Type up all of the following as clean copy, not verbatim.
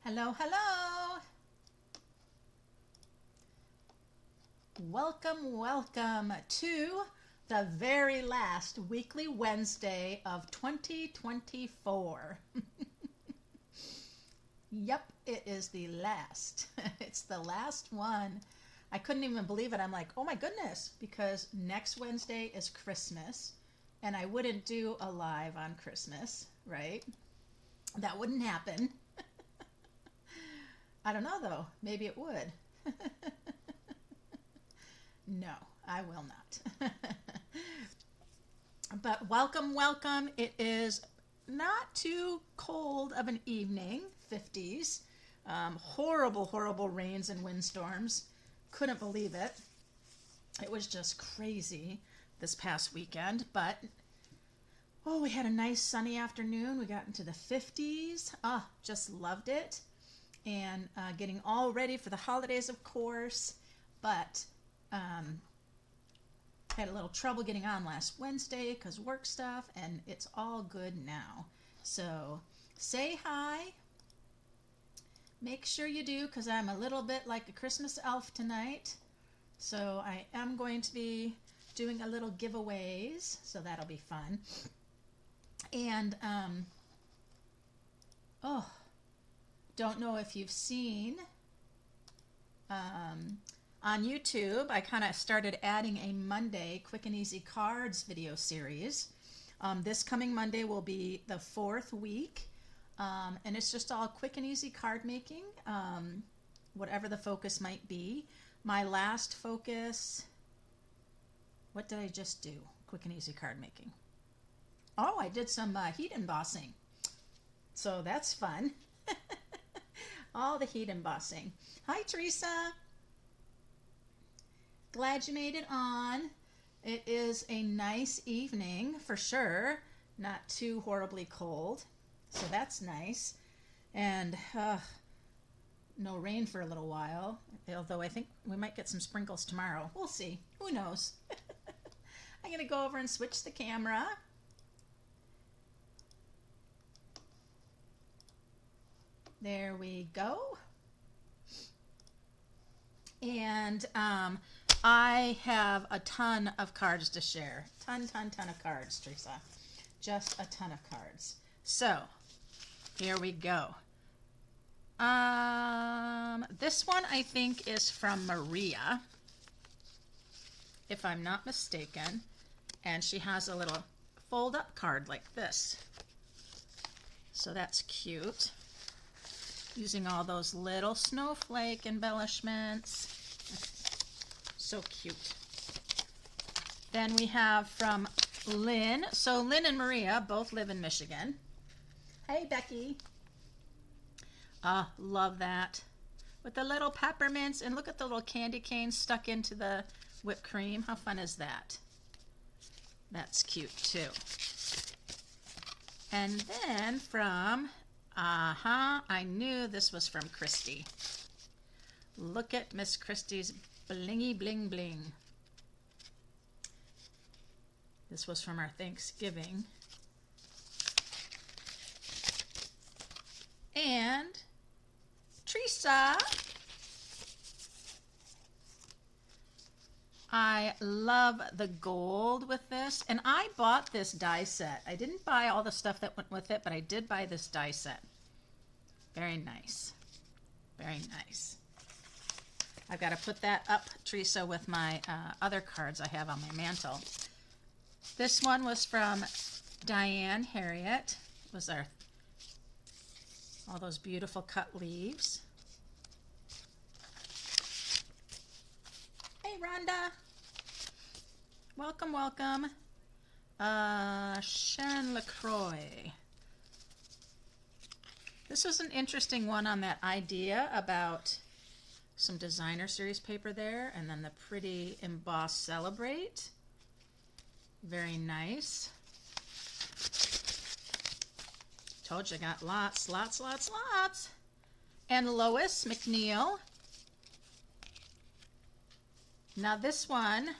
Hello, hello. Welcome to the very last weekly Wednesday of 2024. Yep, it is the last. It's the last one. I couldn't even believe it. I'm like, oh my goodness, because next Wednesday is Christmas, and I wouldn't do a live on Christmas, right? That wouldn't happen. I don't know though. Maybe it would. No, I will not. But welcome. It is not too cold of an evening, 50s. Horrible rains and windstorms. Couldn't believe it. It was just crazy this past weekend, but we had a nice sunny afternoon. We got into the 50s. Just loved it. And getting all ready for the holidays, of course, but had a little trouble getting on last Wednesday because work stuff, and it's all good now. So say hi. Make sure you do, because I'm a little bit like a Christmas elf tonight. So I am going to be doing a little giveaways, so that'll be fun. And don't know if you've seen on YouTube, I kind of started adding a Monday quick and easy cards video series. This coming Monday will be the 4th week, and it's just all quick and easy card making, whatever the focus might be. My last focus, what did I just do? Quick and easy card making. Oh, I did some heat embossing, so that's fun. All the heat embossing. Hi, Teresa. Glad you made it on. It is a nice evening for sure. Not too horribly cold, so that's nice. And no rain for a little while, although I think we might get some sprinkles tomorrow. We'll see. Who knows? I'm going to go over and switch the camera. There we go. And I have a ton of cards to share. Ton of cards, Teresa. Just a ton of cards. So, here we go. This one I think is from Maria, if I'm not mistaken. And she has a little fold-up card like this. So that's cute. Using all those little snowflake embellishments. So cute. Then we have from Lynn. So Lynn and Maria both live in Michigan. Hey, Becky. Love that. With the little peppermints, and look at the little candy canes stuck into the whipped cream. How fun is that? That's cute too. And then from I knew this was from Christy. Look at Miss Christy's blingy bling bling. This was from our Thanksgiving. And Teresa. I love the gold with this, and I bought this die set. I didn't buy all the stuff that went with it, but I did buy this die set. Very nice. Very nice. I've got to put that up, Teresa, with my other cards I have on my mantle. This one was from Diane Harriet. It was all those beautiful cut leaves. Hey, Rhonda. Welcome. Sharon LaCroix. This was an interesting one on that idea about some designer series paper there, and then the pretty embossed Celebrate. Very nice. Told you I got lots. And Lois McNeil. Now this one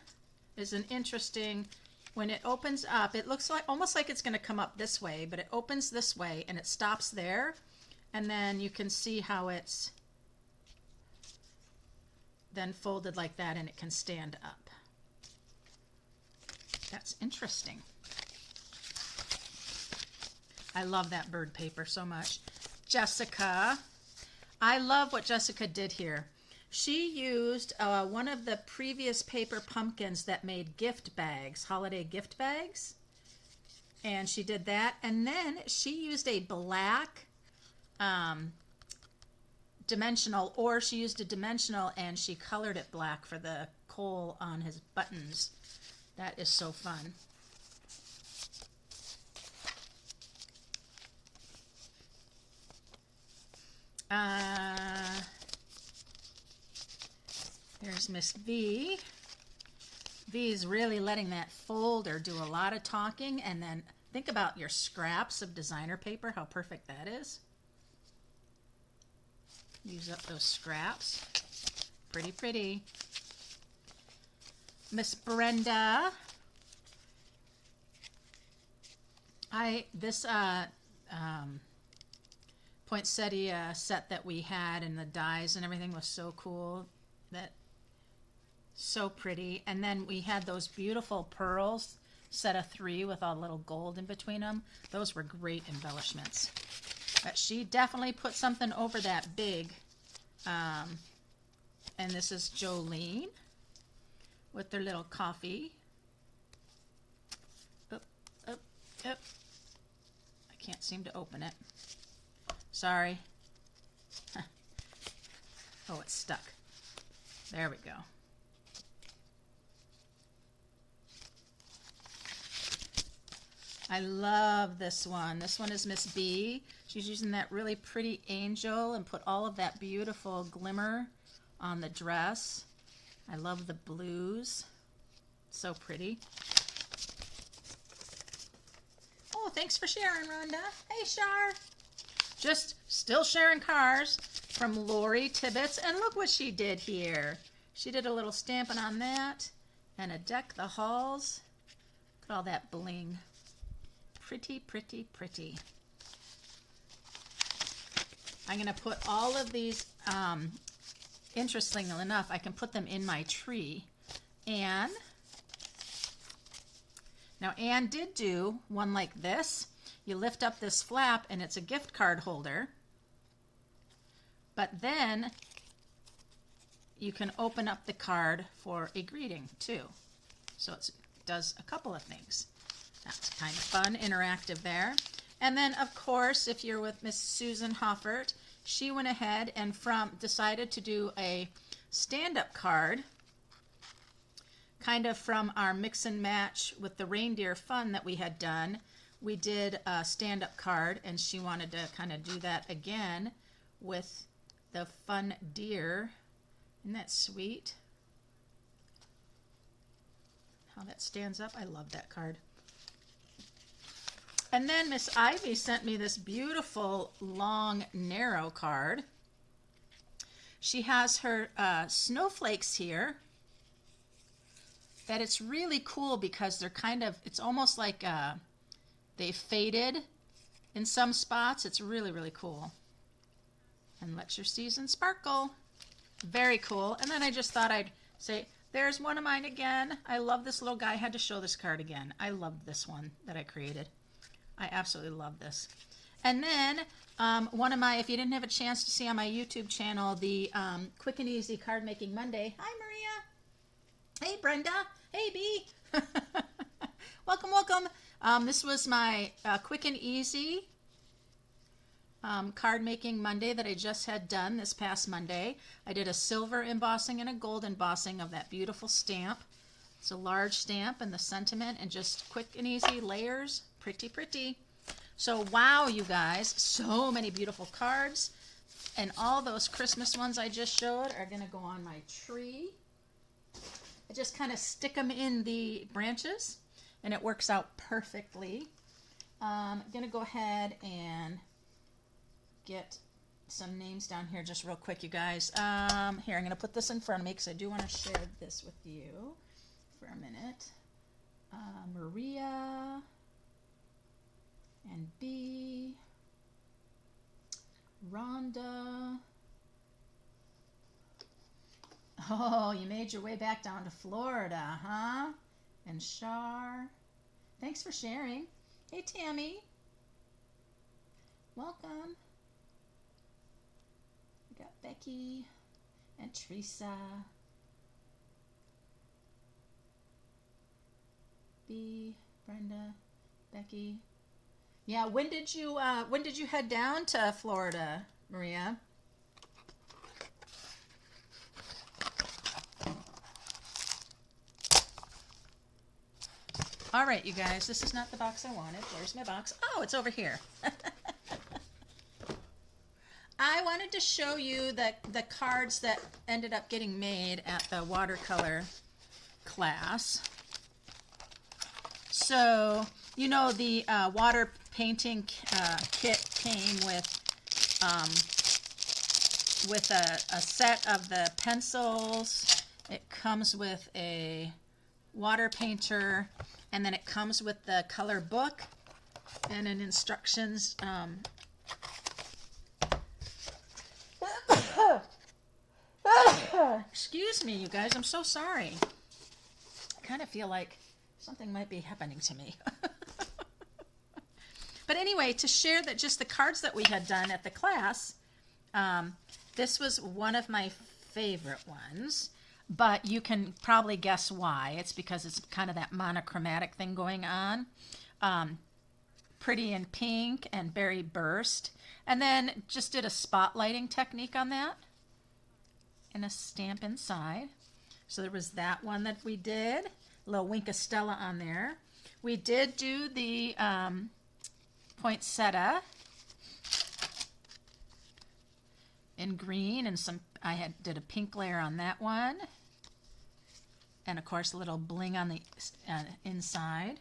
is an interesting, when it opens up, it looks like almost like it's going to come up this way, but it opens this way and it stops there. And then you can see how it's then folded like that and it can stand up. That's interesting. I love that bird paper so much. Jessica, I love what Jessica did here. She used one of the previous paper pumpkins that made gift bags, holiday gift bags. And she did that. And then she used a black dimensional, or she used a dimensional and she colored it black for the coal on his buttons. That is so fun. There's Miss V. V's really letting that folder do a lot of talking, and then think about your scraps of designer paper, how perfect that is. Use up those scraps. Pretty, pretty. Miss Brenda. This poinsettia set that we had and the dies and everything was so cool. So pretty. And then we had those beautiful pearls, set of 3 with a little gold in between them. Those were great embellishments. But she definitely put something over that big. And this is Jolene with their little coffee. Up. I can't seem to open it. Sorry. Oh, it's stuck. There we go. I love this one. This one is Miss B. She's using that really pretty angel and put all of that beautiful glimmer on the dress. I love the blues. So pretty. Oh, thanks for sharing, Rhonda. Hey, Shar. Just still sharing cards from Lori Tibbetts. And look what she did here. She did a little stamping on that and a deck the halls. Look at all that bling. Pretty, pretty, pretty. I'm going to put all of these, interestingly enough, I can put them in my tree. Now Anne did do one like this. You lift up this flap and it's a gift card holder. But then you can open up the card for a greeting too. So it does a couple of things. That's kind of fun, interactive there. And then, of course, if you're with Miss Susan Hoffert, she went ahead and decided to do a stand-up card, kind of from our mix and match with the reindeer fun that we had done. We did a stand-up card, and she wanted to kind of do that again with the fun deer. Isn't that sweet? How that stands up. I love that card. And then Miss Ivy sent me this beautiful long narrow card. She has her snowflakes here. That it's really cool because they're kind of, it's almost like they faded in some spots. It's really, really cool. And let your season sparkle. Very cool. And then I just thought I'd say, there's one of mine again. I love this little guy. I had to show this card again. I love this one that I created. I absolutely love this. And then one of my, if you didn't have a chance to see on my YouTube channel, the Quick and Easy Card Making Monday. Hi, Maria. Hey, Brenda. Hey, B. Welcome, welcome. This was my Quick and Easy Card Making Monday that I just had done this past Monday. I did a silver embossing and a gold embossing of that beautiful stamp. It's a large stamp and the sentiment and just quick and easy layers. Pretty, pretty. So, wow, you guys, so many beautiful cards. And all those Christmas ones I just showed are going to go on my tree. I just kind of stick them in the branches, and it works out perfectly. I'm going to go ahead and get some names down here just real quick, you guys. Here, I'm going to put this in front of me because I do want to share this with you for a minute. Maria and B, Rhonda. Oh, you made your way back down to Florida, huh? And Shar. Thanks for sharing. Hey, Tammy. Welcome. We got Becky and Teresa. B, Brenda, Becky. Yeah, when did you head down to Florida, Maria? All right, you guys, this is not the box I wanted. Where's my box? Oh, it's over here. I wanted to show you the cards that ended up getting made at the watercolor class. So, you know, the water painting kit came with a set of the pencils. It comes with a water painter, and then it comes with the color book and an instructions. Excuse me, you guys, I'm so sorry. I kind of feel like something might be happening to me. But anyway, to share that just the cards that we had done at the class, this was one of my favorite ones. But you can probably guess why. It's because it's kind of that monochromatic thing going on. Pretty in pink and berry burst. And then just did a spotlighting technique on that. And a stamp inside. So there was that one that we did. A little Wink of Stella on there. We did do the poinsettia in green, and I did a pink layer on that one, and of course a little bling on the inside.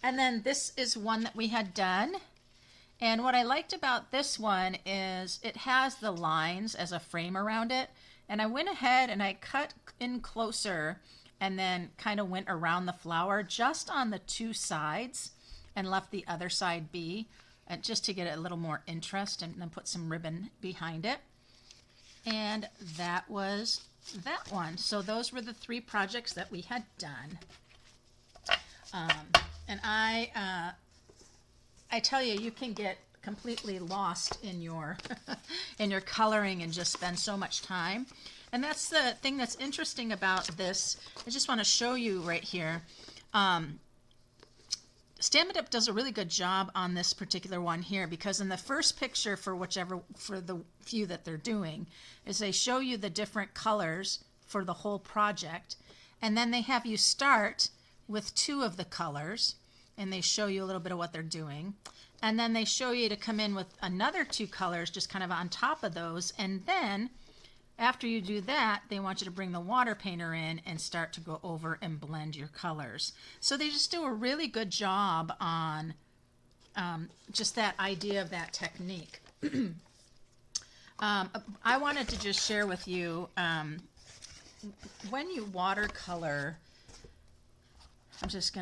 And then this is one that we had done, and what I liked about this one is it has the lines as a frame around it, and I went ahead and I cut in closer and then kind of went around the flower just on the two sides and left the other side be, just to get a little more interest, and then put some ribbon behind it. And that was that one. So those were the three projects that we had done. And I tell you, you can get completely lost in your in your coloring and just spend so much time. And that's the thing that's interesting about this. I just want to show you right here. Stampin' Up! Does a really good job on this particular one here, because in the first picture for the few that they're doing is they show you the different colors for the whole project, and then they have you start with two of the colors and they show you a little bit of what they're doing, and then they show you to come in with another two colors just kind of on top of those, and then after you do that, they want you to bring the water painter in and start to go over and blend your colors. So they just do a really good job on just that idea of that technique. I wanted to just share with you, when you watercolor, just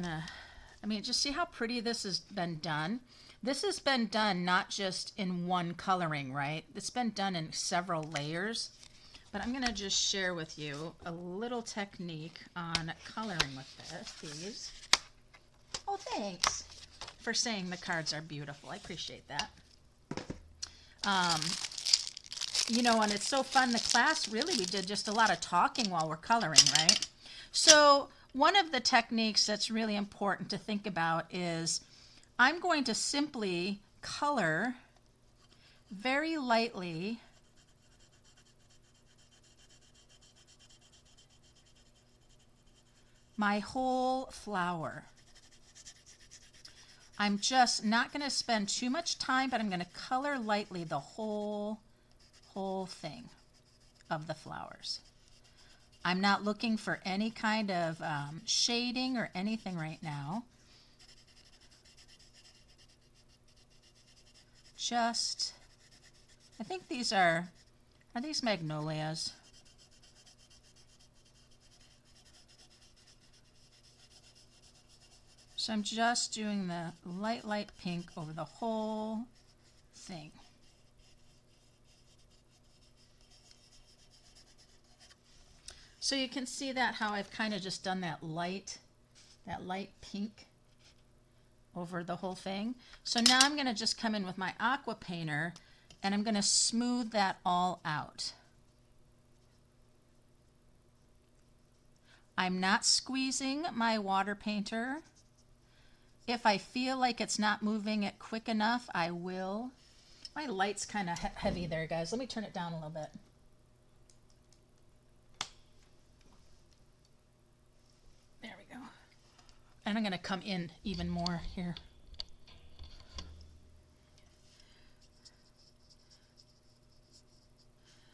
see how pretty this has been done. This has been done not just in one coloring, right? It's been done in several layers. But I'm going to just share with you a little technique on coloring with these. Oh, thanks for saying the cards are beautiful. I appreciate that. You know, and it's so fun. The class, really, we did just a lot of talking while we're coloring, right? So one of the techniques that's really important to think about is I'm going to simply color very lightly my whole flower. I'm just not going to spend too much time, but I'm going to color lightly the whole thing of the flowers. I'm not looking for any kind of shading or anything right now. Just, I think these are these magnolias? So I'm just doing the light pink over the whole thing. So you can see that how I've kind of just done that light pink over the whole thing. So now I'm going to just come in with my aqua painter and I'm going to smooth that all out. I'm not squeezing my water painter. If I feel like it's not moving it quick enough, I will. My light's kind of heavy there, guys. Let me turn it down a little bit. There we go. And I'm going to come in even more here.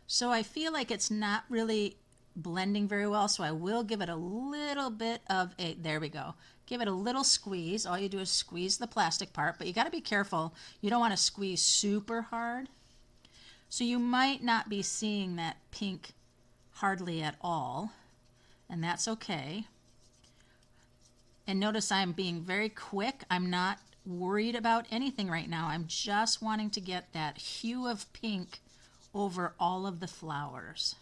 So I feel like it's not really blending very well, so I will give it a little bit of a, there we go. Give it a little squeeze. All you do is squeeze the plastic part, but you got to be careful. You don't want to squeeze super hard. So you might not be seeing that pink hardly at all, and that's okay. And notice I'm being very quick. I'm not worried about anything right now. I'm just wanting to get that hue of pink over all of the flowers.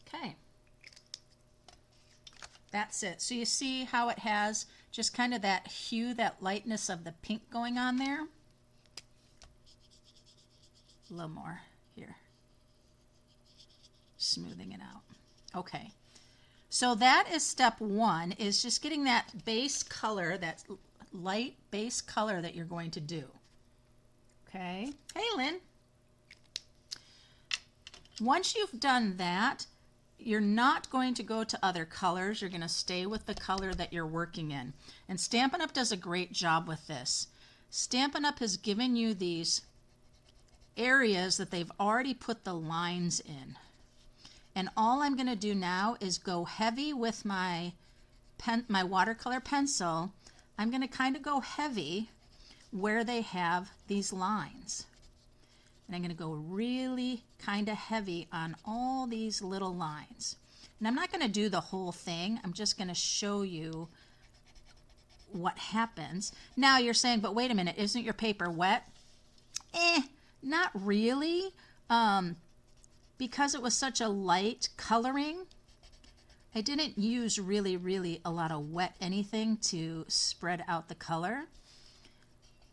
Okay, that's it. So you see how it has just kind of that hue, that lightness of the pink going on there? A little more here. Smoothing it out. Okay, so that is step one, is just getting that base color, that light base color that you're going to do. Okay, hey Lynn. Once you've done that, you're not going to go to other colors. You're going to stay with the color that you're working in. And Stampin' Up! Does a great job with this. Stampin' Up! Has given you these areas that they've already put the lines in. And all I'm going to do now is go heavy with my watercolor pencil. I'm going to kind of go heavy where they have these lines. And I'm going to go really kind of heavy on all these little lines. And I'm not going to do the whole thing. I'm just going to show you what happens. Now you're saying, but wait a minute, isn't your paper wet? Not really. Because it was such a light coloring, I didn't use really a lot of wet anything to spread out the color.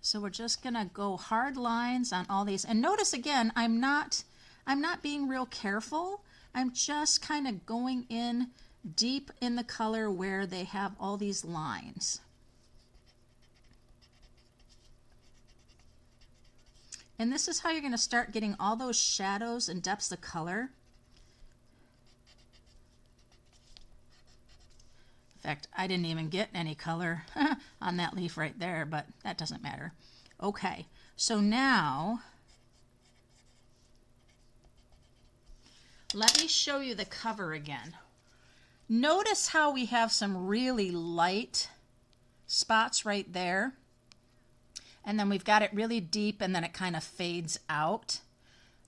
So we're just gonna go hard lines on all these. And notice again, I'm not being real careful. I'm just kind of going in deep in the color where they have all these lines. And this is how you're gonna start getting all those shadows and depths of color. In fact, I didn't even get any color on that leaf right there, but that doesn't matter. Okay, so now let me show you the cover again. Notice how we have some really light spots right there, and then we've got it really deep and then it kind of fades out.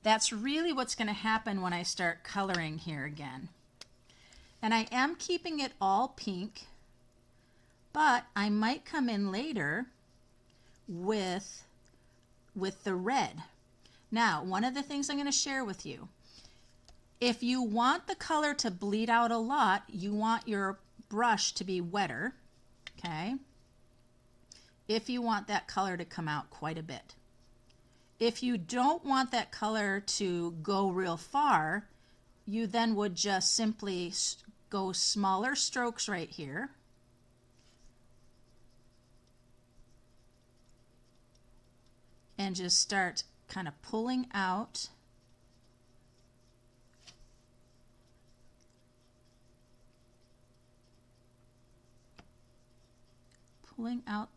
That's really what's going to happen when I start coloring here again. And I am keeping it all pink, but I might come in later with the red. Now, one of the things I'm going to share with you, if you want the color to bleed out a lot, you want your brush to be wetter, okay? If you want that color to come out quite a bit. If you don't want that color to go real far, you then would just simply go smaller strokes right here. And just start kind of pulling out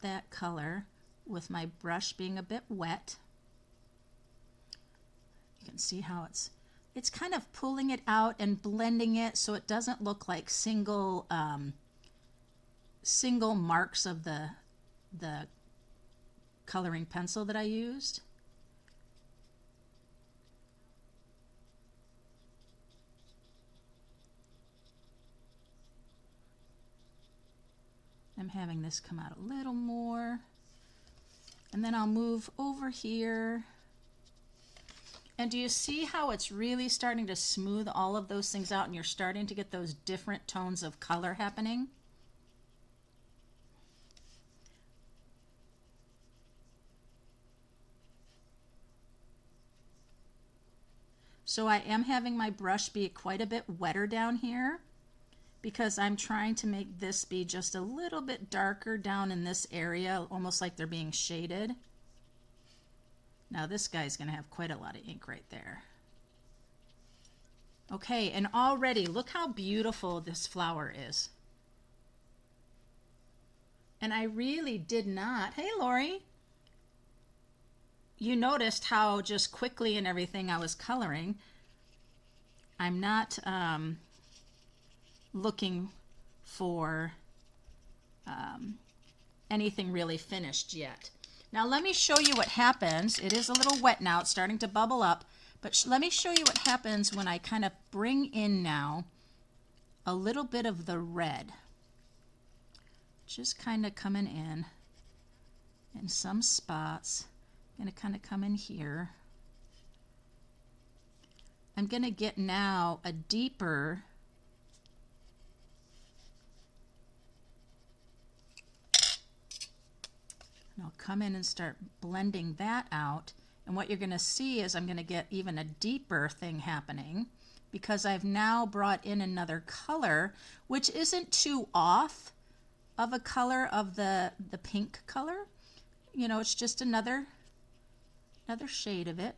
that color with my brush being a bit wet. You can see how it's kind of pulling it out and blending it so it doesn't look like single marks of the coloring pencil that I used. I'm having this come out a little more. And then I'll move over here. And do you see how it's really starting to smooth all of those things out and you're starting to get those different tones of color happening? So I am having my brush be quite a bit wetter down here because I'm trying to make this be just a little bit darker down in this area, almost like they're being shaded. Now this guy's going to have quite a lot of ink right there. Okay, and already look how beautiful this flower is. And I really did not, hey Lori, you noticed how just quickly and everything I was coloring. I'm not looking for anything really finished yet. Now let me show you what happens. It is a little wet now, it's starting to bubble up, but let me show you what happens when I kind of bring in now a little bit of the red. Just kind of coming in some spots. I'm going to kind of come in here. I'm going to get now a deeper and I'll come in and start blending that out. And what you're going to see is I'm going to get even a deeper thing happening because I've now brought in another color, which isn't too off of a color of the pink color. You know, it's just another shade of it.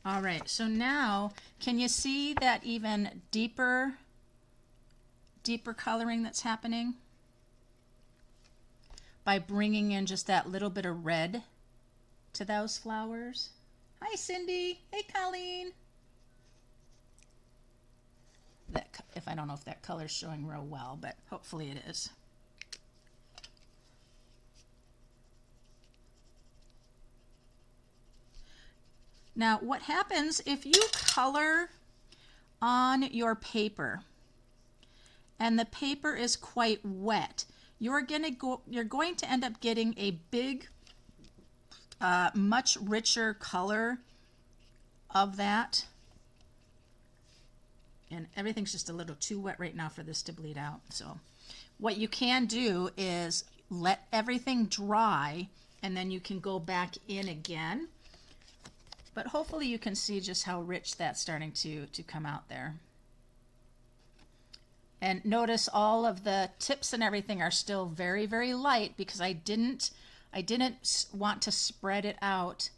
All right, so now can you see that even deeper coloring that's happening by bringing in just that little bit of red to those flowers? Hi Cindy. Hey Colleen. If I don't know if that color's showing real well, but hopefully it is. Now what happens if you color on your paper and the paper is quite wet, you're going to end up getting a big, much richer color of that. And everything's just a little too wet right now for this to bleed out. So what you can do is let everything dry and then you can go back in again. But hopefully you can see just how rich that's starting to come out there. And notice all of the tips and everything are still very, very light because I didn't want to spread it out,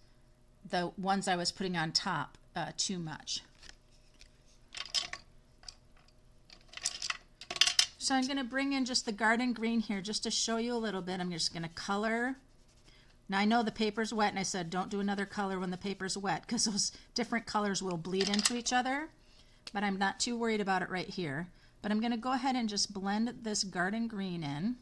the ones I was putting on top, too much. So I'm going to bring in just the garden green here just to show you a little bit. I'm just going to color. Now I know the paper's wet and I said don't do another color when the paper's wet because those different colors will bleed into each other, but I'm not too worried about it right here. But I'm going to go ahead and just blend this garden green in.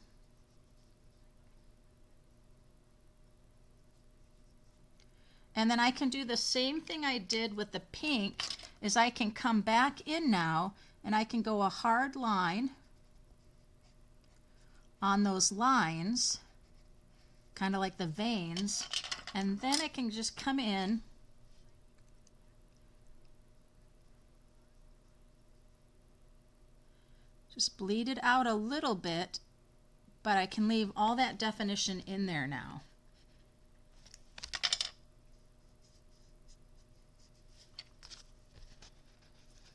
And then I can do the same thing I did with the pink, is I can come back in now and I can go a hard line on those lines, kind of like the veins, and then I can just come in just bleed it out a little bit, but I can leave all that definition in there now.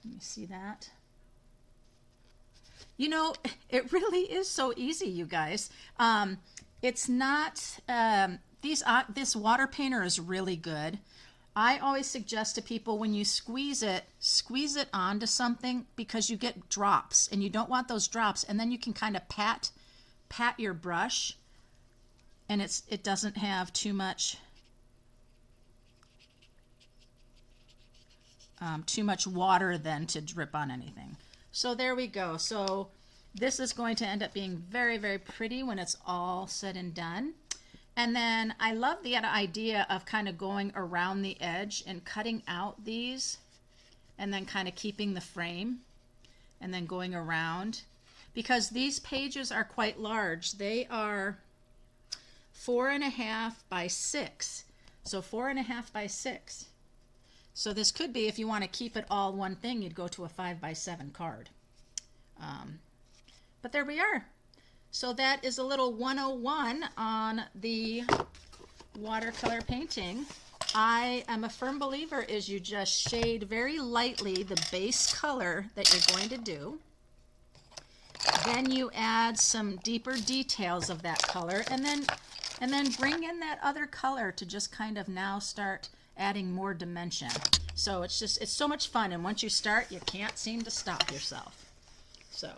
Let me see that. You know, it really is so easy, you guys. It's not, this water painter is really good. I always suggest to people when you squeeze it onto something because you get drops and you don't want those drops, and then you can kind of pat your brush and it doesn't have too much water then to drip on anything. So there we go. So this is going to end up being very, very pretty when it's all said and done. And then I love the idea of kind of going around the edge and cutting out these and then kind of keeping the frame and then going around, because these pages are quite large. They are 4.5 by 6. So 4.5 by 6. So this could be, if you want to keep it all one thing, you'd go to a 5 by 7 card. But there we are. So that is a little 101 on the watercolor painting. I am a firm believer is you just shade very lightly the base color that you're going to do. Then you add some deeper details of that color, and then bring in that other color to just kind of now start adding more dimension. So it's so much fun, and once you start, you can't seem to stop yourself. So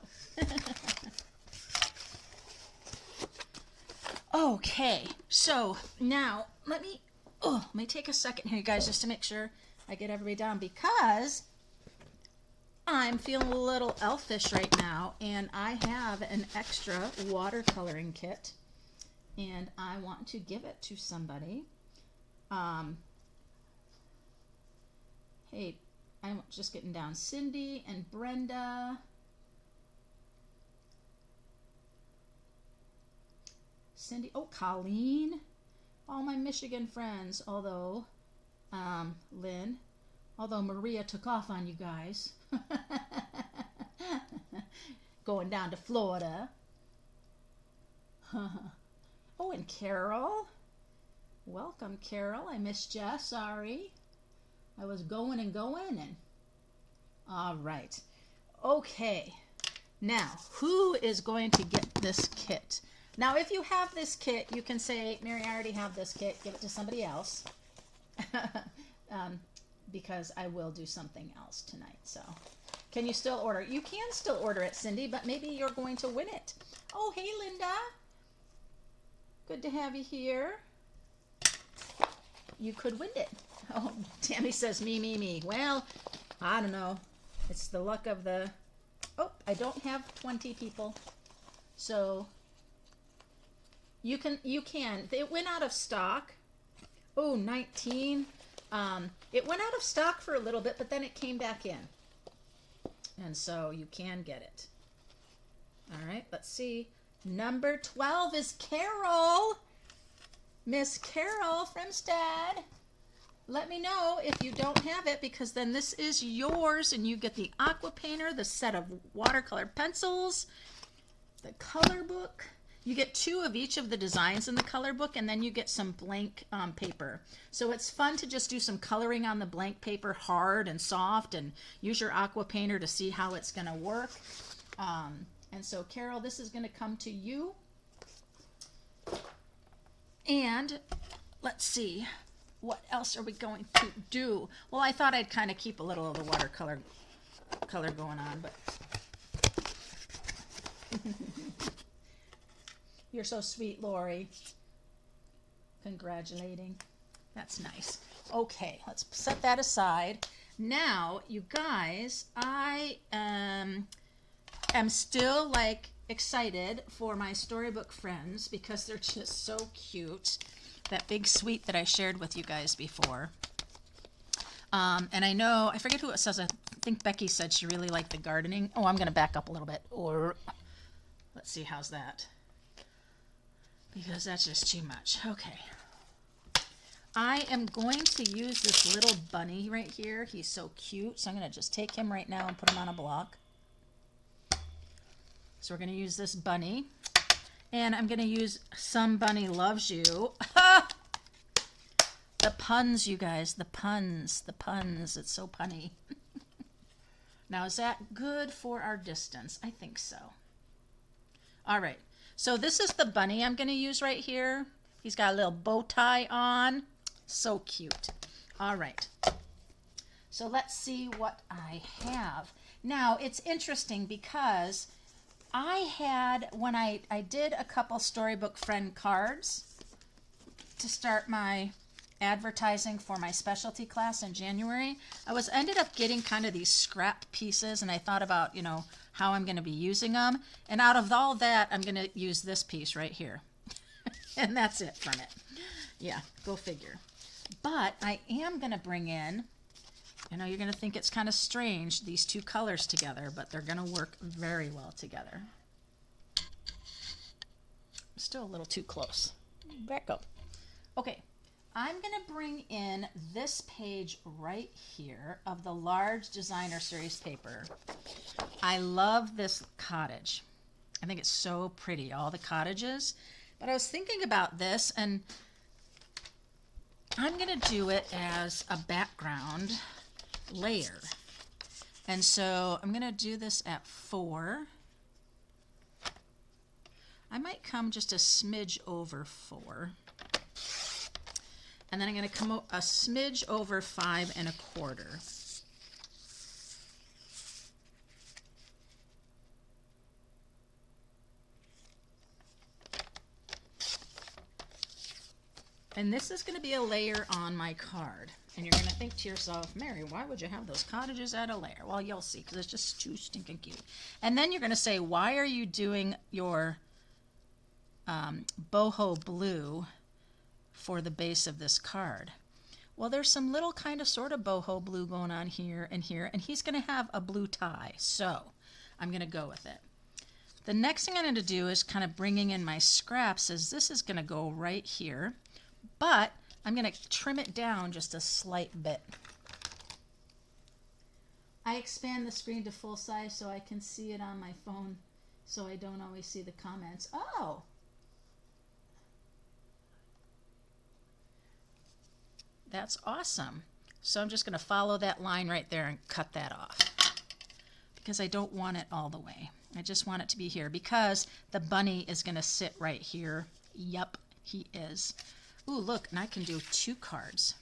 okay, so now let me take a second here, guys, just to make sure I get everybody down, because I'm feeling a little elfish right now, and I have an extra watercoloring kit, and I want to give it to somebody. Hey, I'm just getting down. Cindy and Brenda. Cindy, oh, Colleen, all my Michigan friends, although Lynn, although Maria took off on you guys. Going down to Florida. Oh, and Carol. Welcome, Carol. I missed you. Sorry. I was going and all right. Okay. Now, who is going to get this kit? Now, if you have this kit, you can say, Mary, I already have this kit. Give it to somebody else. Because I will do something else tonight. So, can you still order? You can still order it, Cindy, but maybe you're going to win it. Oh, hey, Linda. Good to have you here. You could win it. Oh, Tammy says, me. Well, I don't know. It's the luck of the... Oh, I don't have 20 people. So, you can. It went out of stock. Oh, 19. It went out of stock for a little bit, but then it came back in. And so you can get it. All right, let's see. Number 12 is Carol. Miss Carol Fremstad. Let me know if you don't have it, because then this is yours, and you get the aqua painter, the set of watercolor pencils, the color book. You get 2 of each of the designs in the color book, and then you get some blank paper. So it's fun to just do some coloring on the blank paper, hard and soft, and use your aqua painter to see how it's going to work. And so, Carol, this is going to come to you. And let's see, what else are we going to do? Well, I thought I'd kind of keep a little of the watercolor color going on, but you're so sweet, Lori. Congratulating. That's nice. Okay, let's set that aside. Now, you guys, I am still excited for my Storybook Friends, because they're just so cute. That big suite that I shared with you guys before. And I know, I forget who it says, I think Becky said she really liked the gardening. Oh, I'm going to back up a little bit. Or, let's see, how's that? Because that's just too much. Okay. I am going to use this little bunny right here. He's so cute. So I'm going to just take him right now and put him on a block. So we're going to use this bunny. And I'm going to use Somebody Loves You. The puns, you guys. The puns. It's so punny. Now, is that good for our distance? I think so. All right. So this is the bunny I'm going to use right here. He's got a little bow tie on. So cute. All right. So let's see what I have. Now, it's interesting because I had, when I did a couple Storybook Friend cards to start my advertising for my specialty class in January, I ended up getting kind of these scrap pieces, and I thought about, how I'm going to be using them. And out of all that, I'm going to use this piece right here. And that's it from it. Yeah, go figure. But I am going to bring in, you're going to think it's kind of strange, these 2 colors together, but they're going to work very well together. still a little too close. Back up. Okay, I'm gonna bring in this page right here of the large designer series paper. I love this cottage. I think it's so pretty, all the cottages. But I was thinking about this, and I'm gonna do it as a background layer. And so I'm gonna do this at 4. I might come just a smidge over 4. And then I'm going to come a smidge over 5 1/4. And this is going to be a layer on my card. And you're going to think to yourself, Mary, why would you have those cottages at a layer? Well, you'll see, because it's just too stinking cute. And then you're going to say, why are you doing your boho blue for the base of this card? Well, there's some little kind of sort of boho blue going on here, and he's going to have a blue tie, so I'm going to go with it. The next thing I'm going to do is kind of bringing in my scraps, is this is going to go right here, but I'm going to trim it down just a slight bit. I expand the screen to full size so I can see it on my phone, so I don't always see the comments. Oh! That's awesome. So I'm just going to follow that line right there and cut that off, because I don't want it all the way. I just want it to be here because the bunny is going to sit right here. Yup, he is. Ooh, look, and I can do 2 cards.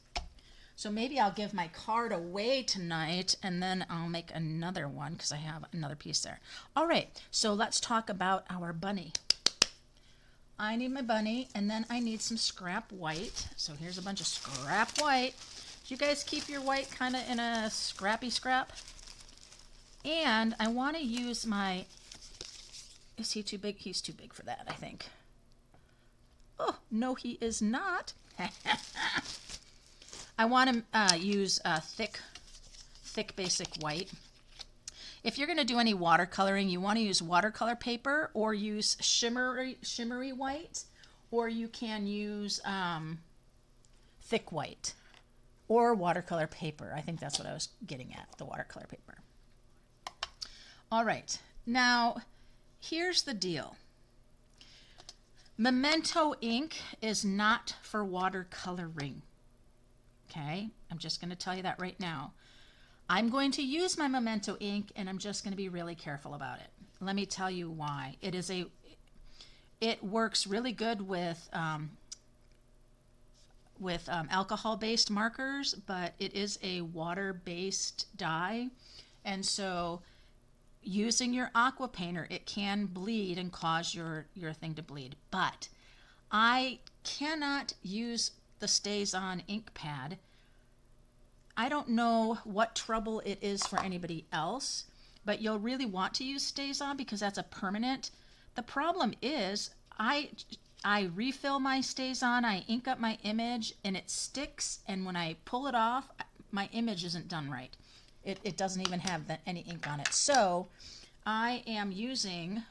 So maybe I'll give my card away tonight, and then I'll make another one because I have another piece there. All right, so let's talk about our bunny. I need my bunny, and then I need some scrap white. So here's a bunch of scrap white. Do you guys keep your white kind of in a scrappy scrap? And I want to use my, is he too big? He's too big for that, I think. Oh, no, he is not. I want to use thick basic white. If you're going to do any watercoloring, you want to use watercolor paper or use shimmery white, or you can use thick white or watercolor paper. I think that's what I was getting at, the watercolor paper. All right, now here's the deal. Memento ink is not for watercoloring. Okay, I'm just going to tell you that right now. I'm going to use my Memento ink, and I'm just going to be really careful about it. Let me tell you why. It works really good with alcohol-based markers, but it is a water-based dye, and so using your aqua painter, it can bleed and cause your thing to bleed. But I cannot use the StazOn ink pad. I don't know what trouble it is for anybody else, but you'll really want to use StazOn because that's a permanent. The problem is I refill my StazOn, I ink up my image, and it sticks, and when I pull it off, my image isn't done right. It doesn't even have any ink on it. So I am using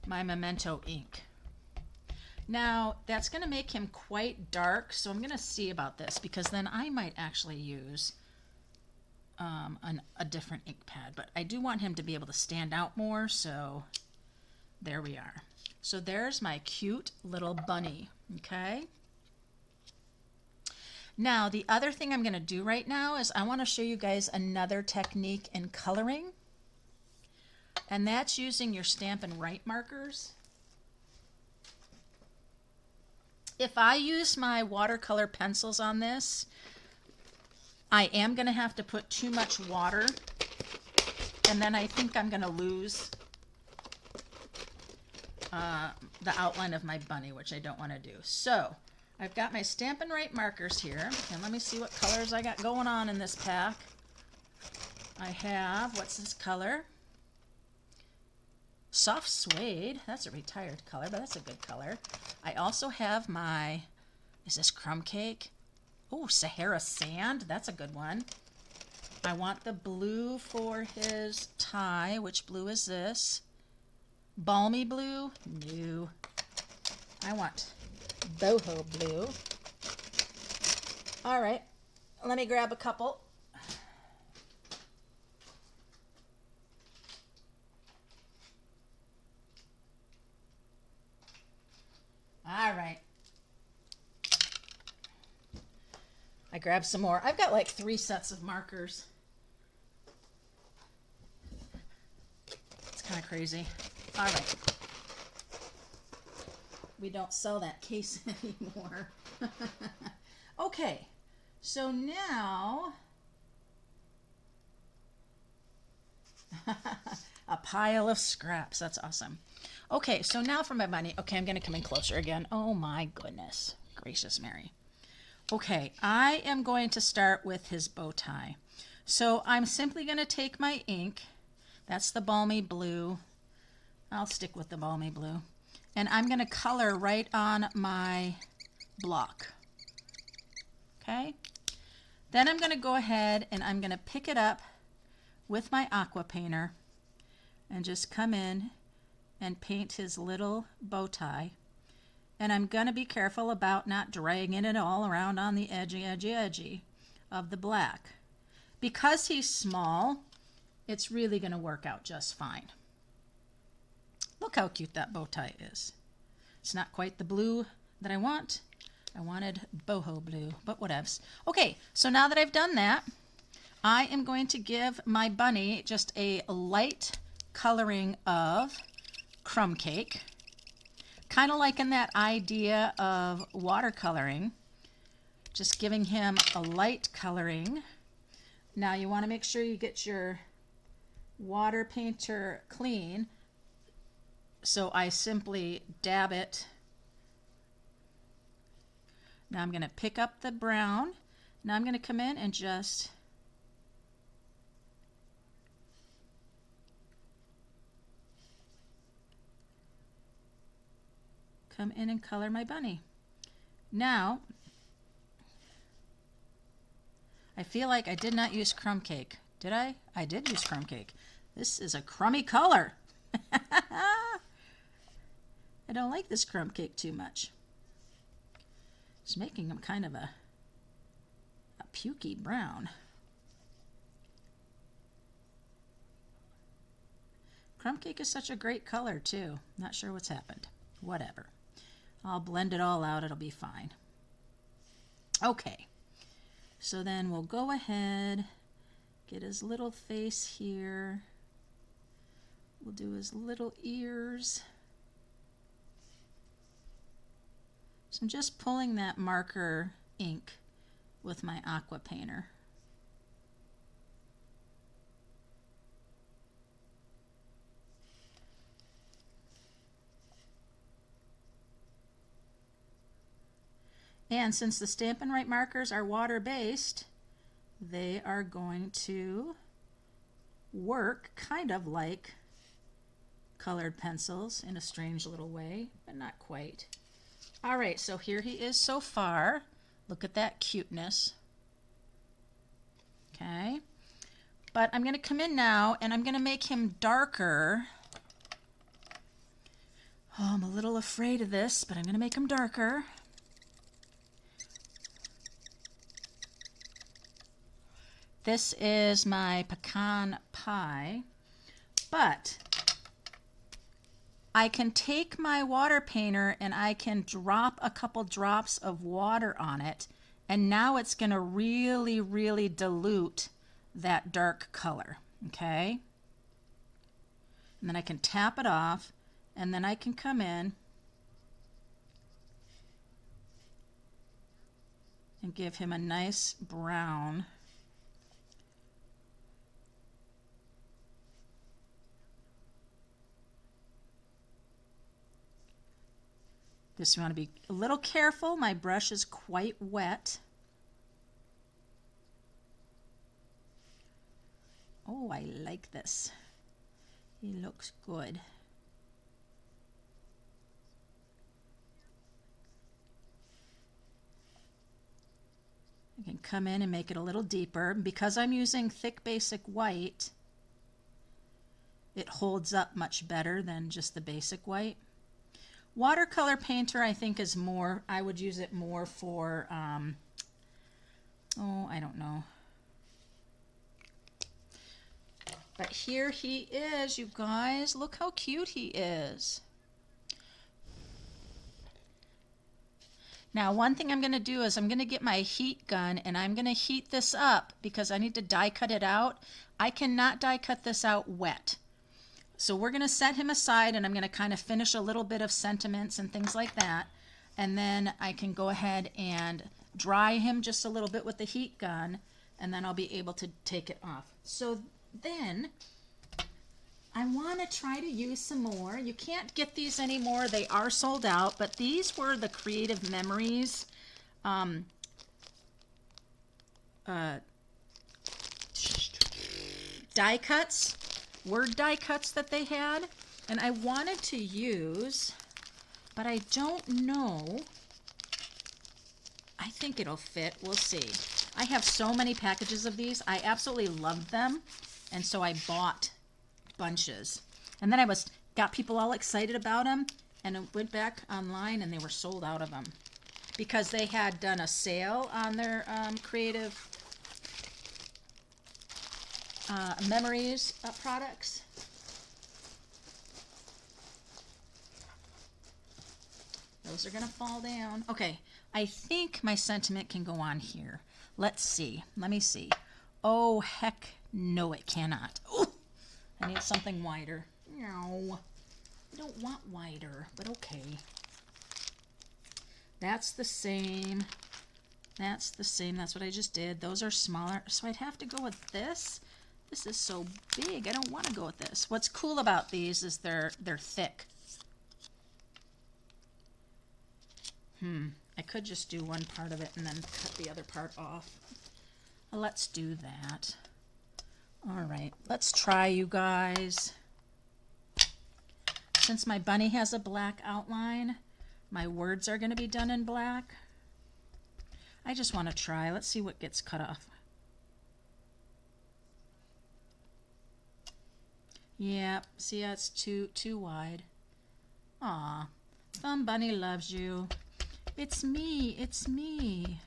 my Memento ink. Now, that's going to make him quite dark, so I'm going to see about this, because then I might actually use a different ink pad. But I do want him to be able to stand out more, so there we are. So there's my cute little bunny, okay? Now, the other thing I'm going to do right now is I want to show you guys another technique in coloring, and that's using your Stampin Write markers. If I use my watercolor pencils on this, I am going to have to put too much water, and then I think I'm going to lose the outline of my bunny, which I don't want to do. So I've got my Stampin Write markers here, and let me see what colors I got going on in this pack. I have, what's this color? Soft suede. That's a retired color, but that's a good color. I also have my, is this crumb cake? Oh, Sahara sand. That's a good one. I want the blue for his tie. Which blue is this? Balmy blue? No. I want boho blue. All right, let me grab a couple. All right. I grabbed some more. I've got like 3 sets of markers. It's kind of crazy. All right. We don't sell that case anymore. Okay, so now a pile of scraps. That's awesome. Okay, so now for my bunny. Okay, I'm going to come in closer again. Oh my goodness. Gracious Mary. Okay, I am going to start with his bow tie. So I'm simply going to take my ink. That's the balmy blue. I'll stick with the balmy blue. And I'm going to color right on my block. Okay? Then I'm going to go ahead and I'm going to pick it up with my aqua painter and just come in and paint his little bow tie. And I'm going to be careful about not dragging it all around on the edgy of the black. Because he's small, it's really going to work out just fine. Look how cute that bow tie is. It's not quite the blue that I want. I wanted boho blue, but whatevs. Okay, so now that I've done that, I am going to give my bunny just a light coloring of crumb cake. Kind of like in that idea of watercoloring, just giving him a light coloring. Now you want to make sure you get your water painter clean. So I simply dab it. Now I'm going to pick up the brown. Now I'm going to come in and just come in and color my bunny. Now, I feel like I did not use crumb cake. Did I? I did use crumb cake. This is a crummy color. I don't like this crumb cake too much. It's making them kind of a pukey brown. Crumb cake is such a great color too. Not sure what's happened. Whatever. I'll blend it all out. It'll be fine. Okay. So then we'll go ahead, get his little face here. We'll do his little ears. So I'm just pulling that marker ink with my aqua painter. And since the Stampin' Write markers are water-based, they are going to work kind of like colored pencils in a strange little way, but not quite. All right, so here he is so far. Look at that cuteness. Okay, but I'm going to come in now and I'm going to make him darker. Oh, I'm a little afraid of this, but I'm going to make him darker. This is my pecan pie, but I can take my water painter and I can drop a couple drops of water on it, and now it's going to really, really dilute that dark color, okay? And then I can tap it off, and then I can come in and give him a nice brown. This, you want to be a little careful. My brush is quite wet. Oh, I like this. He looks good. I can come in and make it a little deeper. Because I'm using thick basic white, it holds up much better than just the basic white. Watercolor painter, I think, is more, I would use it more for, oh, I don't know. But here he is, you guys. Look how cute he is. Now, one thing I'm going to do is I'm going to get my heat gun and I'm going to heat this up because I need to die cut it out. I cannot die cut this out wet. So we're going to set him aside and I'm going to kind of finish a little bit of sentiments and things like that. And then I can go ahead and dry him just a little bit with the heat gun and then I'll be able to take it off. So then I want to try to use some more. You can't get these anymore. They are sold out, but these were the Creative Memories die cuts. Word die cuts that they had, and I wanted to use, but I don't know. I think it'll fit. We'll see. I have so many packages of these. I absolutely loved them, and so I bought bunches. And then I got people all excited about them, and I went back online, and they were sold out of them because they had done a sale on their Creative Memories products. Those are gonna fall down. Okay, I think my sentiment can go on here. Let's see. Let me see. Oh, heck no, it cannot. Ooh, I need something wider. No, I don't want wider, but okay. That's the same. That's the same. That's what I just did. Those are smaller, so I'd have to go with this. This is so big. I don't want to go with this. What's cool about these is they're thick. I could just do one part of it and then cut the other part off. Let's do that. All right, let's try, you guys. Since my bunny has a black outline, my words are going to be done in black. I just want to try. Let's see what gets cut off. Yeah, see, that's too wide. Aw, Thumb Bunny loves you. It's me, it's me.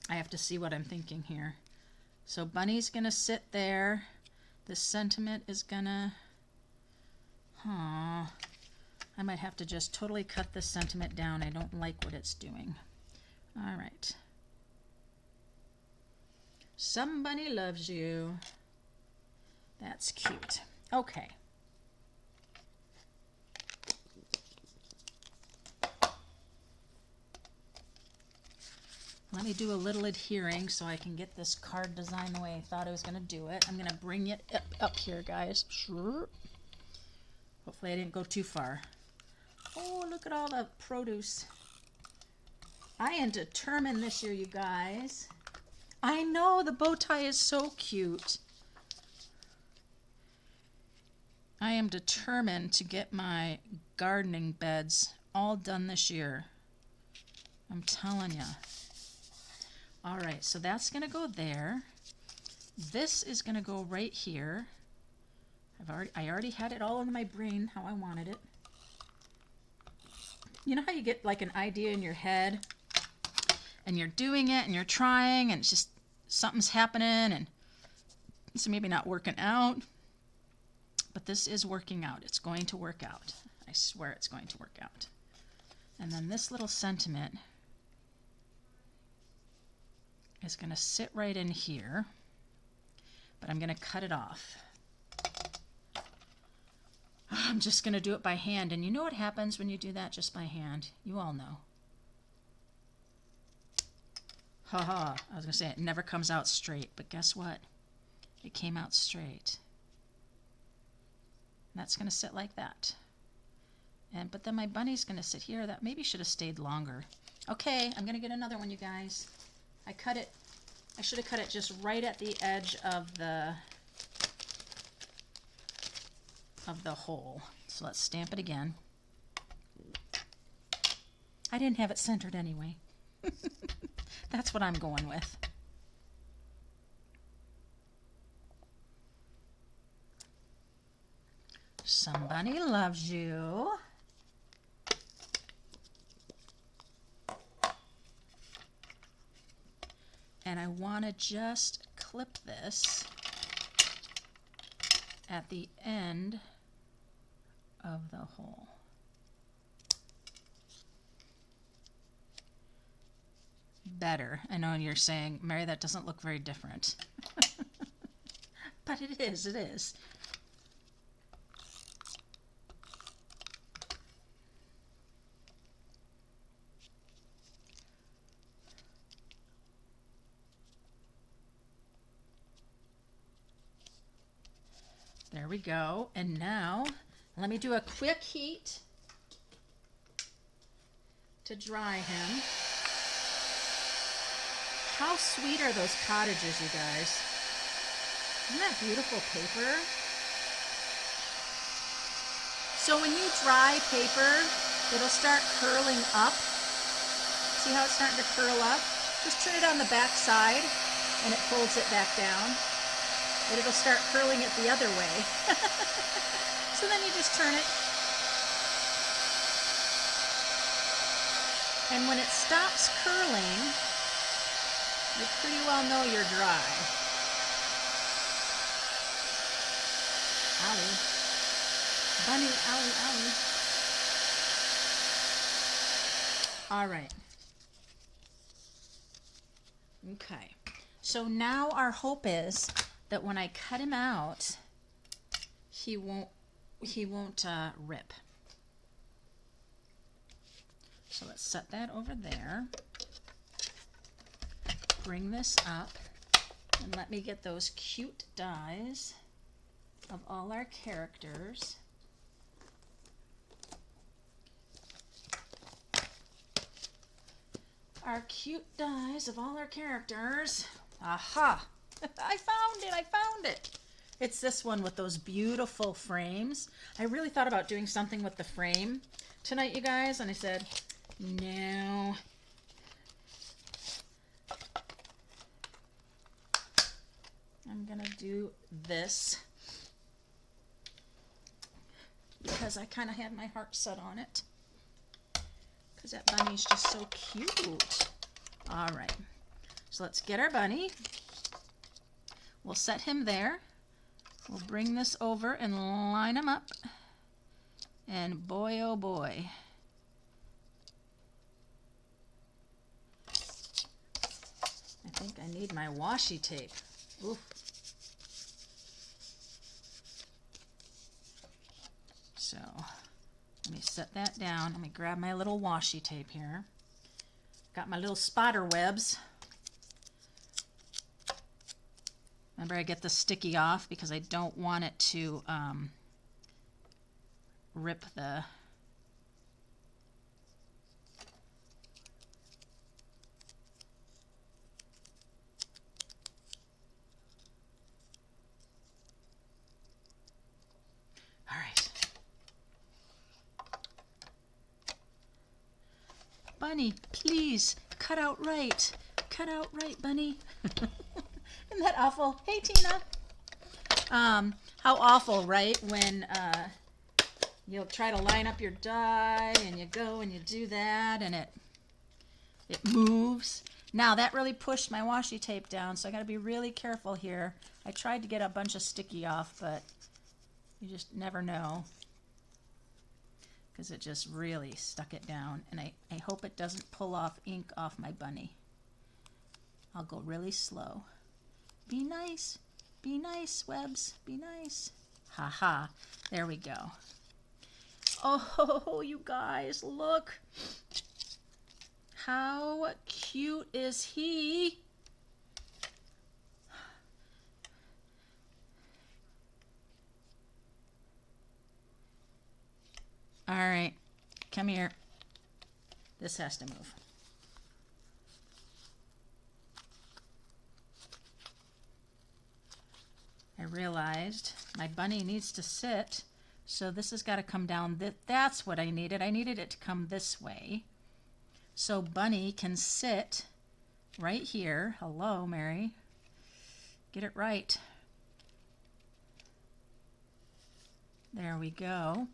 I have to see what I'm thinking here. So Bunny's gonna sit there. The sentiment is gonna, I might have to just totally cut this sentiment down. I don't like what it's doing. All right. Somebody loves you. That's cute. Okay. Let me do a little adhering so I can get this card design the way I thought I was going to do it. I'm going to bring it up here, guys. Sure. Hopefully I didn't go too far. Oh, look at all the produce. I am determined this year, you guys. I know, the bow tie is so cute. I am determined to get my gardening beds all done this year. I'm telling you. All right, so that's going to go there. This is going to go right here. I already had it all in my brain how I wanted it. You know how you get like an idea in your head and you're doing it and you're trying and it's just something's happening and it's maybe not working out, but this is working out. It's going to work out. I swear it's going to work out. And then this little sentiment is going to sit right in here, but I'm going to cut it off. I'm just going to do it by hand, and you know what happens when you do that just by hand? You all know. Haha, I was going to say it never comes out straight, but guess what? It came out straight. And that's going to sit like that. But then my bunny's going to sit here. That maybe should have stayed longer. Okay, I'm going to get another one, you guys. I cut it. I should have cut it just right at the edge of the hole. So let's stamp it again. I didn't have it centered anyway. That's what I'm going with. Somebody loves you. And I want to just clip this at the end of the hole. Better. I know you're saying, Mary, that doesn't look very different. But it is, it is. There we go. And now let me do a quick heat to dry him. How sweet are those cottages, you guys? Isn't that beautiful paper? So when you dry paper, it'll start curling up. See how it's starting to curl up? Just turn it on the back side and it folds it back down. And it'll start curling it the other way. So then you just turn it. And when it stops curling, you pretty well know you're dry. Owie. Bunny, owie, owie. All right. Okay. So now our hope is that when I cut him out, he won't rip. So let's set that over there. Bring this up and let me get those cute dies of all our characters. Our cute dies of all our characters. Aha! I found it! It's this one with those beautiful frames. I really thought about doing something with the frame tonight, you guys, and I said, no. I'm gonna do this because I kind of had my heart set on it because that bunny's just so cute. All right, so let's get our bunny. We'll set him there. We'll bring this over and line him up. And boy, oh boy. I think I need my washi tape. Oof. So let me set that down. Let me grab my little washi tape here. Got my little spider webs. Remember, I get the sticky off because I don't want it to rip the... All right. Bunny, please, cut out right. Cut out right, Bunny. Isn't that awful? Hey, Tina. How awful, right? When you'll try to line up your die and you go and you do that and it moves. Now that really pushed my washi tape down, so I got to be really careful here. I tried to get a bunch of sticky off, but you just never know because it just really stuck it down. And I hope it doesn't pull off ink off my bunny. I'll go really slow. Be nice, webs, be nice. Ha ha, there we go. Oh, you guys, look. How cute is he? All right, come here. This has to move. I realized my bunny needs to sit, so this has got to come down. That's what I needed. I needed it to come this way. so Bunny can sit right here. Hello, Mary. Get it right. There we go.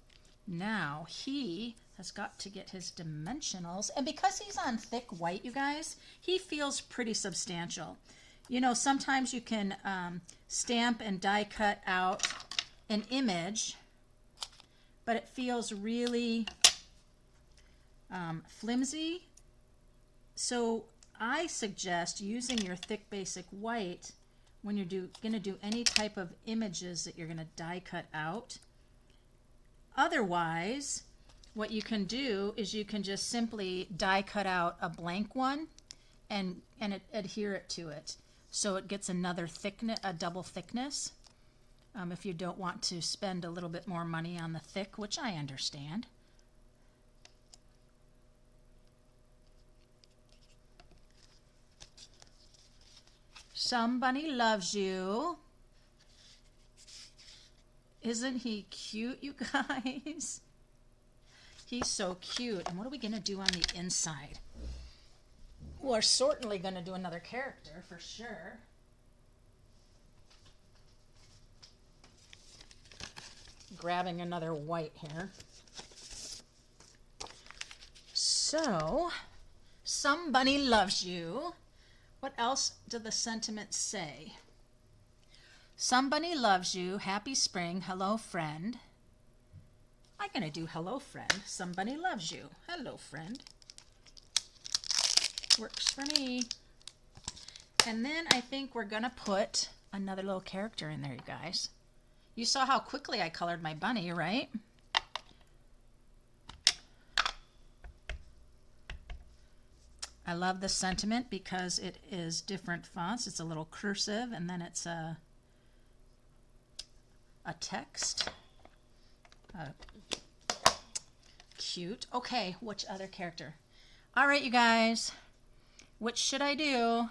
Now he has got to get his dimensionals, and because he's on thick white, you guys, he feels pretty substantial. You know, sometimes you can stamp and die cut out an image, but it feels really flimsy. So I suggest using your thick basic white when you're going to do any type of images that you're going to die cut out. Otherwise, what you can do is you can just simply die cut out a blank one and adhere it to it, so it gets another thickness, a double thickness. If you don't want to spend a little bit more money on the thick, which I understand. Somebody loves you. Isn't he cute, you guys? He's so cute. And what are we going to do on the inside? We're certainly going to do another character for sure. Grabbing another white here. So, somebody loves you. What else do the sentiments say? Somebody loves you. Happy spring. Hello, friend. I'm going to do hello, friend. Somebody loves you. Hello, friend. Works for me. And then I think we're going to put another little character in there, you guys. You saw how quickly I colored my bunny, right? I love the sentiment because it is different fonts. It's a little cursive, and then it's a text. Cute. Okay, which other character? All right, you guys. Which should I do?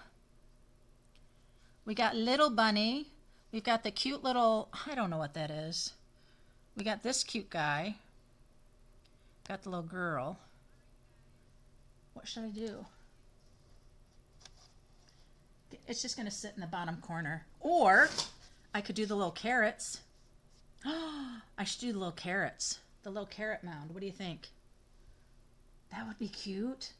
We got little bunny. We've got the cute little, I don't know what that is. We got this cute guy. Got the little girl. What should I do? It's just going to sit in the bottom corner. Or I could do the little carrots. I should do the little carrots. The little carrot mound. What do you think? That would be cute.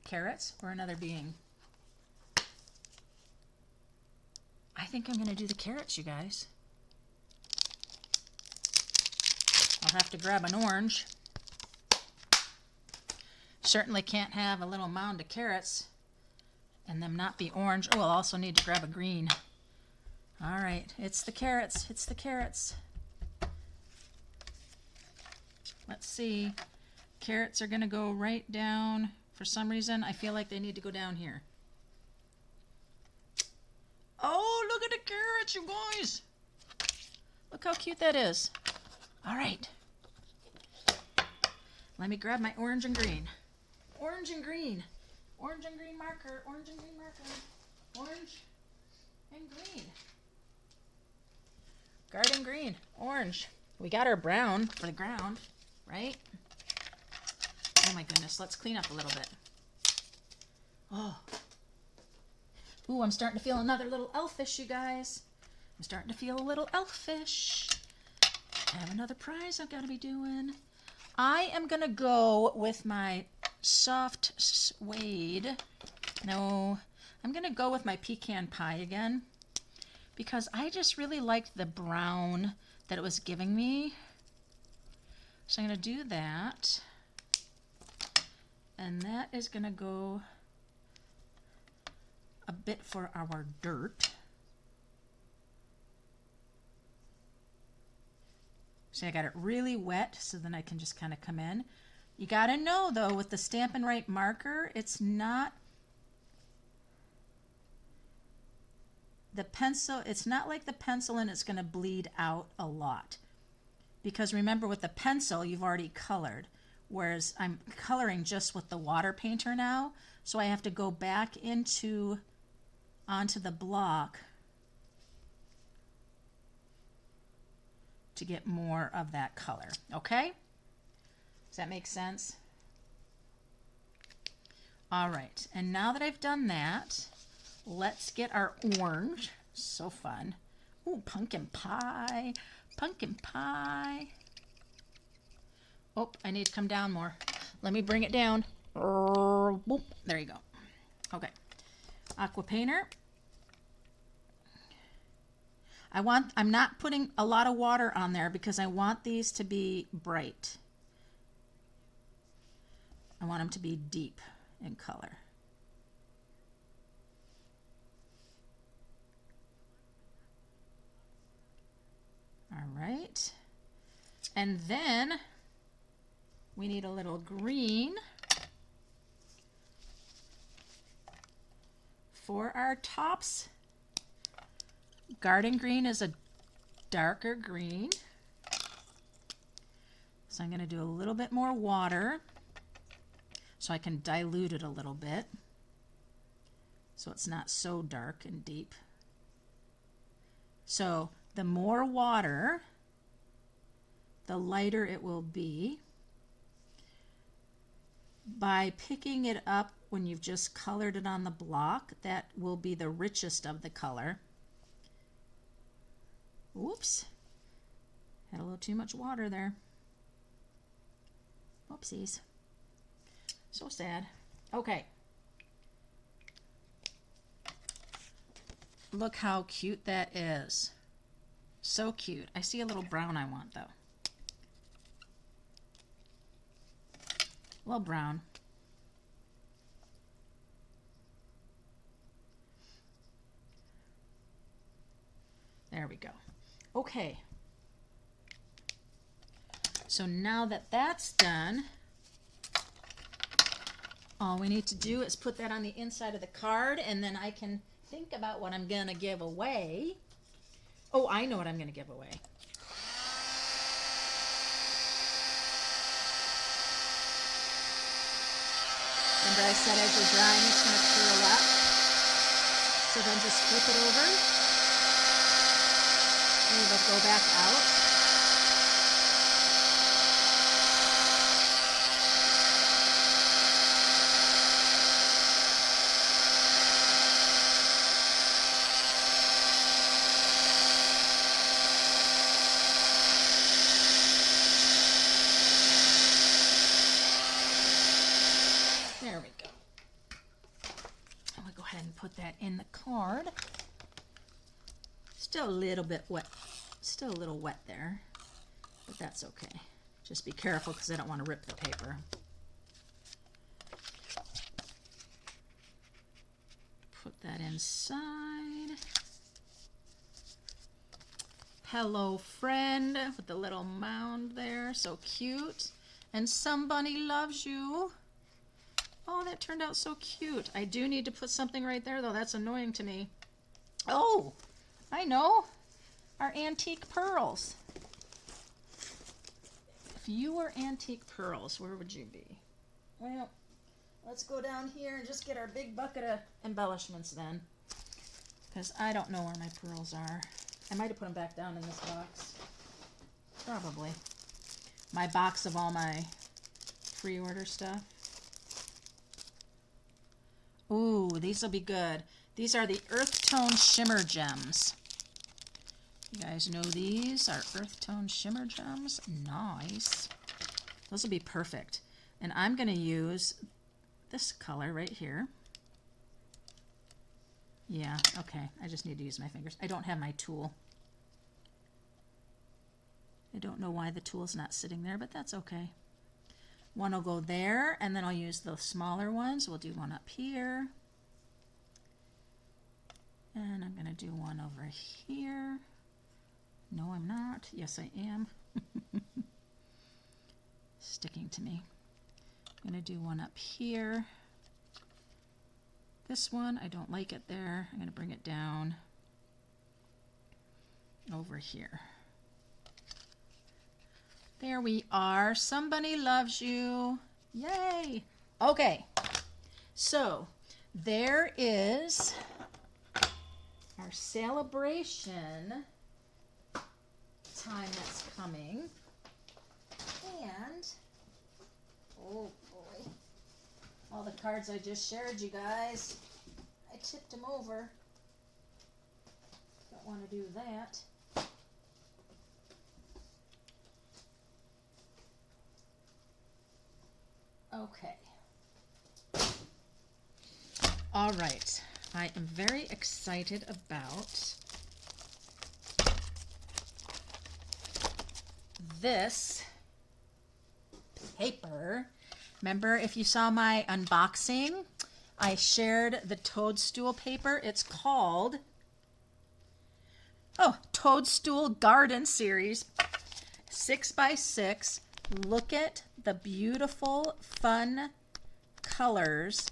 Carrots or another being? I think I'm going to do the carrots, you guys. I'll have to grab an orange. Certainly can't have a little mound of carrots and them not be orange. Oh, I'll also need to grab a green. All right, it's the carrots. It's the carrots. Let's see. Carrots are going to go right down. For some reason, I feel like they need to go down here. Oh, look at the carrots, you guys. Look how cute that is. All right. Let me grab my orange and green. Orange and green. Orange and green marker. Orange and green marker. Orange and green. Garden green. Orange. We got our brown for the ground, right? Oh my goodness, let's clean up a little bit. Oh. Ooh, I'm starting to feel another little elfish, you guys. I'm starting to feel a little elfish. I have another prize I've got to be doing. I am going to go with my soft suede. No, I'm going to go with my pecan pie again because I just really liked the brown that it was giving me. So I'm going to do that. And that is going to go a bit for our dirt. See, I got it really wet so then I can just kind of come in. You got to know, though, with the Stampin' Write marker, it's not the pencil. It's not like the pencil and it's going to bleed out a lot. Because remember, with the pencil, you've already colored. Whereas I'm coloring just with the water painter now, so I have to go back onto the block to get more of that color. Okay? Does that make sense? All right, and now that I've done that, let's get our orange. So fun. Ooh, pumpkin pie, pumpkin pie. Oh, I need to come down more. Let me bring it down. There you go. Okay, aqua painter. I'm not putting a lot of water on there because I want these to be bright. I want them to be deep in color. All right. And then we need a little green for our tops. Garden green is a darker green. So I'm going to do a little bit more water so I can dilute it a little bit so it's not so dark and deep. So the more water, the lighter it will be. By picking it up when you've just colored it on the block, that will be the richest of the color. Whoops, had a little too much water there. Oopsies. So sad. Okay. Look how cute that is. So cute. I see a little brown I want though. A little brown. There we go. Okay. So now that that's done, all we need to do is put that on the inside of the card, and then I can think about what I'm going to give away. Oh, I know what I'm going to give away. Remember I said as you're drying it's going to curl up? So then just flip it over. And it'll go back out. There we go. I'm going to go ahead and put that in the card. Still a little bit wet. Still a little wet there, but that's okay. Just be careful because I don't want to rip the paper. Put that inside. Hello, friend, with the little mound there. So cute. And somebody loves you. Oh, that turned out so cute. I do need to put something right there, though. That's annoying to me. Oh, I know. Our antique pearls. If you were antique pearls, where would you be? Well, let's go down here and just get our big bucket of embellishments then. Because I don't know where my pearls are. I might have put them back down in this box. Probably. My box of all my pre-order stuff. Ooh, these will be good. These are the Earth Tone Shimmer Gems. You guys know these are Earth Tone Shimmer Gems? Nice. Those will be perfect. And I'm going to use this color right here. Yeah, okay. I just need to use my fingers. I don't have my tool. I don't know why the tool's not sitting there, but that's okay. One will go there, and then I'll use the smaller ones. We'll do one up here. And I'm going to do one over here. No, I'm not. Yes, I am. Sticking to me. I'm going to do one up here. This one, I don't like it there. I'm going to bring it down over here. There we are. Somebody loves you. Yay. Okay. So there is our celebration time that's coming. And, oh boy, all the cards I just shared, you guys. I tipped them over. Don't want to do that. Okay. All right. I am very excited about this paper. Remember, if you saw my unboxing, I shared the toadstool paper. It's called, Toadstool Garden Series 6x6. Look at the beautiful, fun colors.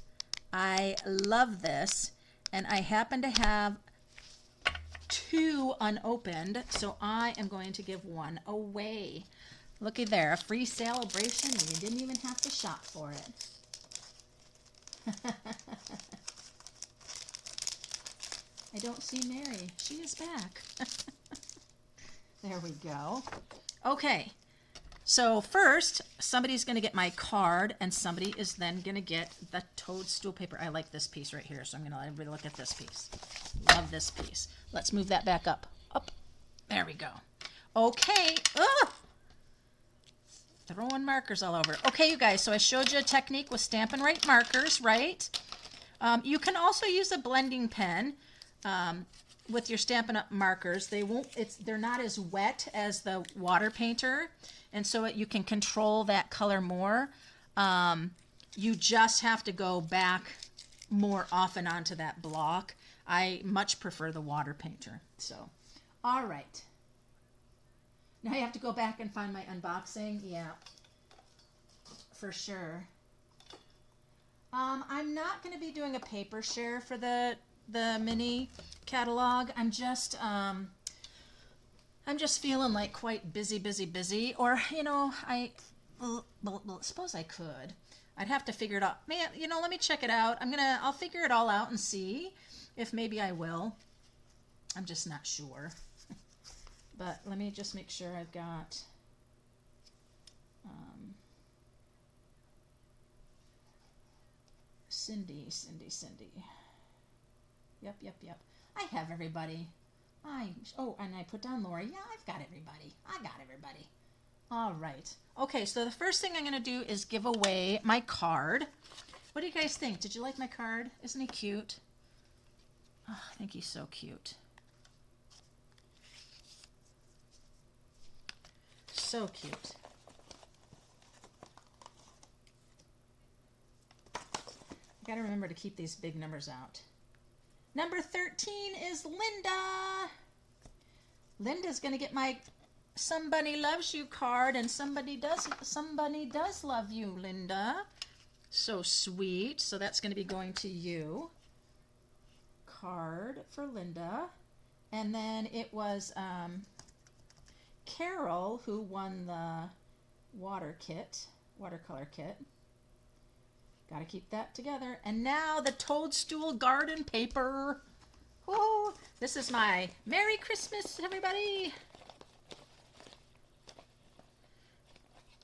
I love this, and I happen to have 2 unopened, so I am going to give one away. Looky there, a free celebration, and you didn't even have to shop for it. I don't see Mary. She is back. There we go. Okay, so first, somebody's going to get my card, and somebody is then going to get the toadstool paper. I like this piece right here, so I'm going to let everybody look at this piece. Love this piece. Let's move that back up. Up. There we go. Okay. Ugh! Throwing markers all over. Okay, you guys, so I showed you a technique with Stampin Write Markers, right? You can also use a blending pen with your Stampin' Up! Markers. They're not as wet as the water painter, and so you can control that color more. You just have to go back more often onto that block. I much prefer the water painter. So, all right. Now I have to go back and find my unboxing. Yeah, for sure. I'm not going to be doing a paper share for the mini catalog. I'm just feeling like quite busy. Or, I suppose I could. I'd have to figure it out. Man, let me check it out. I'll figure it all out and see if maybe I will. I'm just not sure. But let me just make sure I've got Cindy. Yep. I have everybody. And I put down Lori. Yeah, I've got everybody. I got everybody. All right. Okay, so the first thing I'm going to do is give away my card. What do you guys think? Did you like my card? Isn't he cute? Oh, I think he's so cute. So cute. I gotta remember to keep these big numbers out. Number 13 is Linda. Linda's gonna get my Somebody Loves You card, and somebody does love you, Linda. So sweet. So that's gonna be going to you. Card for Linda. And then it was Carol who won the watercolor kit. Got to keep that together. And now the toadstool garden paper. Oh, this is my Merry Christmas, everybody.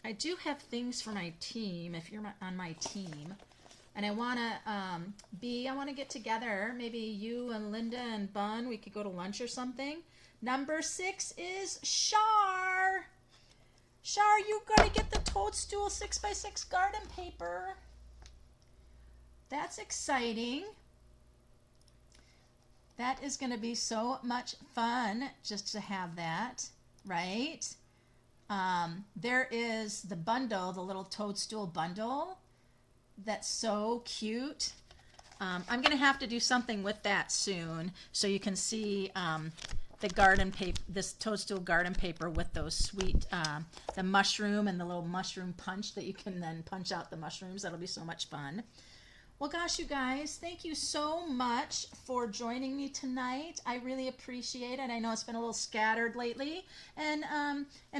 I do have things for my team, if you're on my team. And I want to get together. Maybe you and Linda and Bun, we could go to lunch or something. Number 6 is Shar. Shar, you gotta get the toadstool 6x6 garden paper. That's exciting. That is gonna be so much fun just to have that, right? There is the bundle, the little toadstool bundle. That's so cute. I'm gonna have to do something with that soon so you can see the garden paper, this toadstool garden paper with those sweet, the mushroom and the little mushroom punch that you can then punch out the mushrooms. That'll be so much fun. Well, gosh, you guys, thank you so much for joining me tonight. I really appreciate it. I know it's been a little scattered lately. And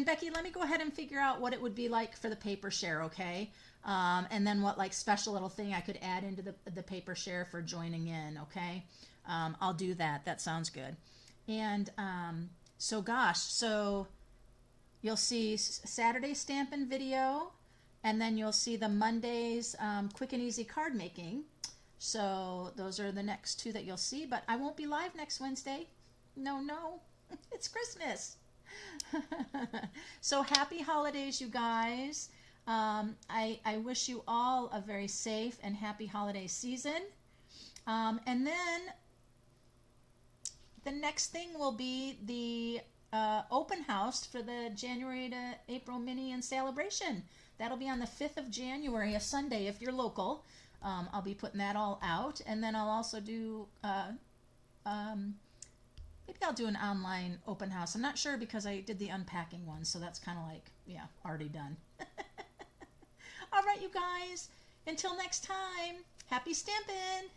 Becky, let me go ahead and figure out what it would be like for the paper share, okay? And then what special little thing I could add into the paper share for joining in, okay? I'll do that. That sounds good. And so you'll see Saturday Stampin' video, and then you'll see the Monday's quick and easy card making. So those are the next two that you'll see, but I won't be live next Wednesday. No, it's Christmas. So happy holidays, you guys. I wish you all a very safe and happy holiday season. And then the next thing will be the open house for the January to April mini and celebration. That'll be on the 5th of January, a Sunday if you're local. I'll be putting that all out, and then I'll also do maybe I'll do an online open house. I'm not sure because I did the unpacking one, so that's kind of like, yeah, already done. All right, you guys, until next time, happy stampin'!